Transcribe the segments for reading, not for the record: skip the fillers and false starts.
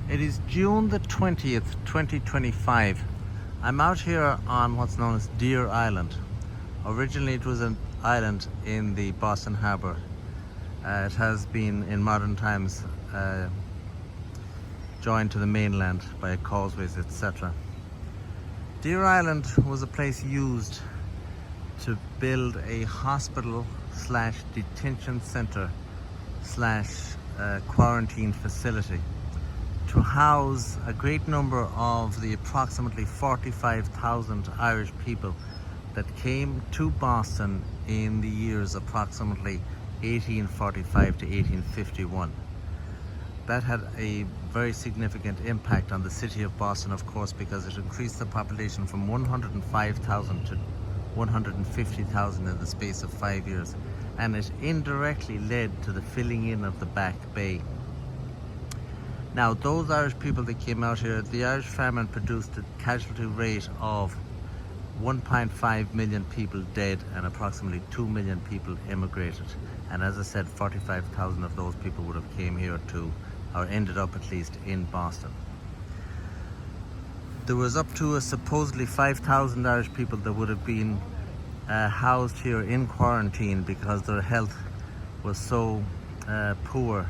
It is June the 20th, 2025. I'm out here on what's known as Deer Island. Originally it was an island in the Boston Harbor. It has been in modern times joined to the mainland by causeways, etc. Deer Island was a place used to build a hospital slash detention center slash quarantine facility to house a great number of the approximately 45,000 Irish people that came to Boston in the years approximately 1845 to 1851. That had a very significant impact on the city of Boston, of course, because it increased the population from 105,000 to 150,000 in the space of 5 years, and it indirectly led to the filling in of the Back Bay. Now, those Irish people that came out here, the Irish famine produced a casualty rate of 1.5 million people dead and approximately 2 million people immigrated. And as I said, 45,000 of those people would have came here to, or ended up at least, in Boston. There was up to supposedly 5,000 Irish people that would have been housed here in quarantine because their health was so poor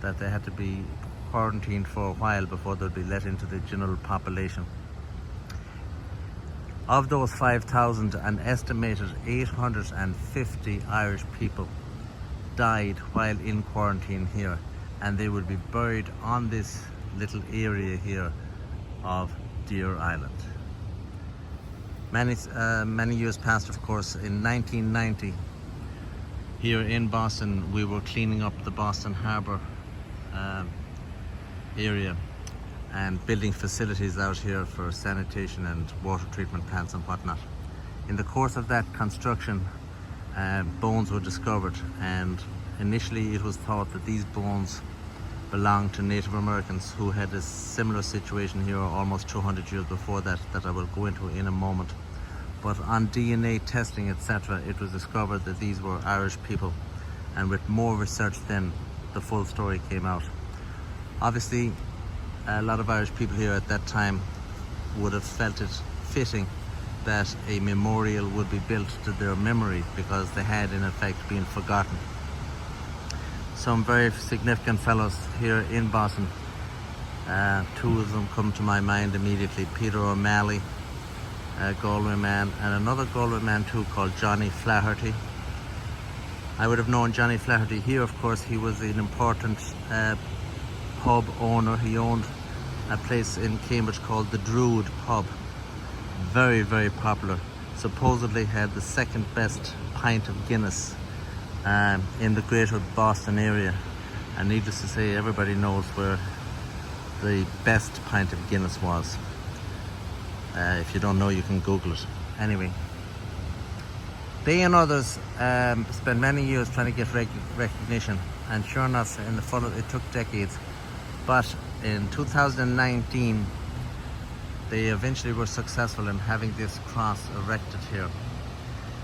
that they had to be quarantined for a while before they'd be let into the general population. Of those 5,000, an estimated 850 Irish people died while in quarantine here, and they would be buried on this little area here of Deer Island. Many years passed, of course. In 1990, here in Boston, we were cleaning up the Boston Harbor area and building facilities out here for sanitation and water treatment plants and whatnot. In the course of that construction, bones were discovered, and initially it was thought that these bones belonged to Native Americans who had a similar situation here almost 200 years before that I will go into in a moment. But on DNA testing, etc., it was discovered that these were Irish people, and with more research then the full story came out. Obviously, a lot of Irish people here at that time would have felt it fitting that a memorial would be built to their memory, because they had in effect been forgotten. Some very significant fellows here in Boston, two of them come to my mind immediately: Peter O'Malley, a Galway man, and another Galway man too called Johnny Flaherty. I would have known Johnny Flaherty here, of course. He was an important pub owner. He owned a place in Cambridge called the Druid Pub. Very, very popular. Supposedly had the second best pint of Guinness in the greater Boston area. And needless to say, everybody knows where the best pint of Guinness was. If you don't know, you can Google it. Anyway, they and others spent many years trying to get recognition, and sure enough, it took decades. But in 2019, they eventually were successful in having this cross erected here.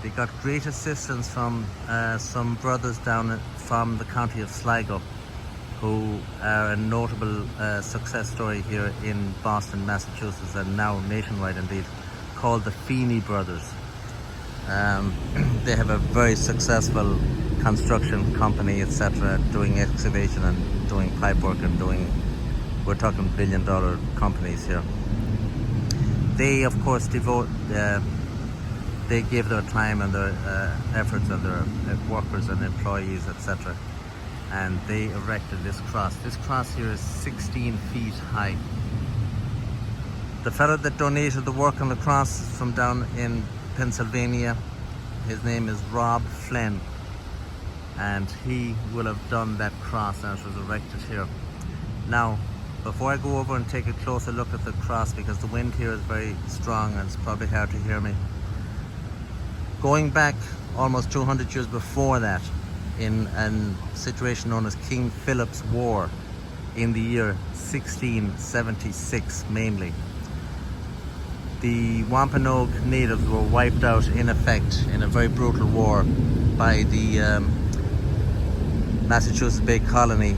They got great assistance from some brothers down from the county of Sligo, who are a notable success story here in Boston, Massachusetts, and now nationwide indeed, called the Feeney Brothers. They have a very successful construction company, etc., doing excavation and doing pipe work and we're talking billion-dollar companies here. They, of course, they gave their time and their efforts and their workers and employees, etc., and they erected this cross. This cross here is 16 feet high. The fellow that donated the work on the cross is from down in Pennsylvania. His name is Rob Flynn, and he will have done that cross, and it was erected here. Now, before I go over and take a closer look at the cross, because the wind here is very strong and it's probably hard to hear me, going back almost 200 years before that, in a situation known as King Philip's War in the year 1676 mainly, the Wampanoag natives were wiped out in effect in a very brutal war by the Massachusetts Bay Colony,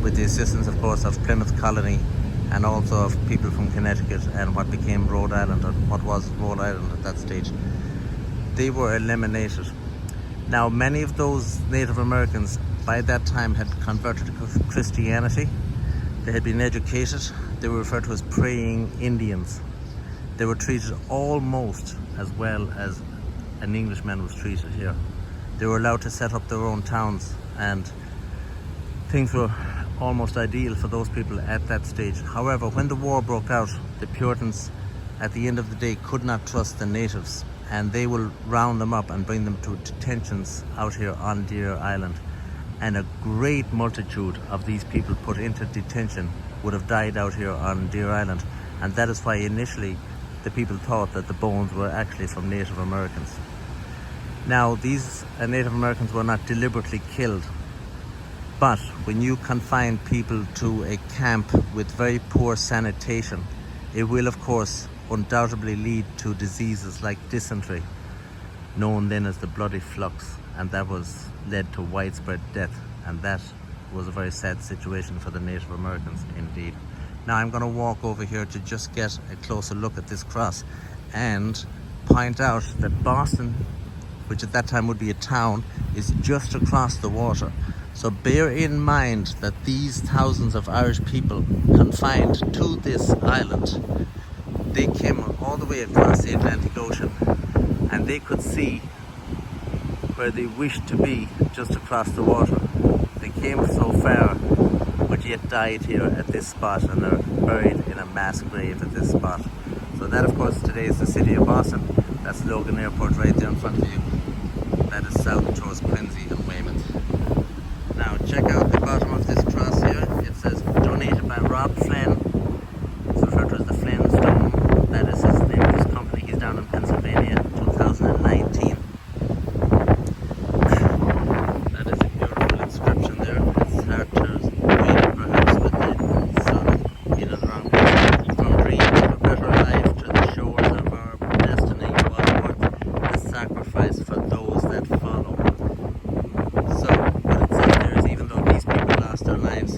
with the assistance, of course, of Plymouth Colony and also of people from Connecticut and what became Rhode Island, or what was Rhode Island at that stage. They were eliminated. Now, many of those Native Americans by that time had converted to Christianity. They had been educated. They were referred to as praying Indians. They were treated almost as well as an Englishman was treated here. They were allowed to set up their own towns, and things were almost ideal for those people at that stage. However, when the war broke out, the Puritans at the end of the day could not trust the natives, and they will round them up and bring them to detentions out here on Deer Island. And a great multitude of these people put into detention would have died out here on Deer Island, and that is why initially the people thought that the bones were actually from Native Americans. Now, these Native Americans were not deliberately killed, but when you confine people to a camp with very poor sanitation, it will of course undoubtedly lead to diseases like dysentery, known then as the bloody flux, and that was led to widespread death, and that was a very sad situation for the Native Americans indeed. Now I'm going to walk over here to just get a closer look at this cross and point out that Boston, which at that time would be a town, is just across the water. So bear in mind that these thousands of Irish people confined to this island, they came all the way across the Atlantic Ocean, and they could see where they wished to be just across the water. They came so far, but yet died here at this spot, and they're buried in a mass grave at this spot. So that, of course, today is the city of Boston. That's Logan Airport right there in front of you. That is south towards Quincy and Weymouth. Now check out the bottom of this cross here. It says donated by Rob Flynn. It's referred to as the Flynn Stone. That is his name of his company. He's down in Pennsylvania, 2019. That is a beautiful inscription there. It's hard to read it perhaps with the sun in and around. From dreams of a better life to the shores of our destiny, was worth the sacrifice for those that follow. So what it says there is, even though these people lost their lives,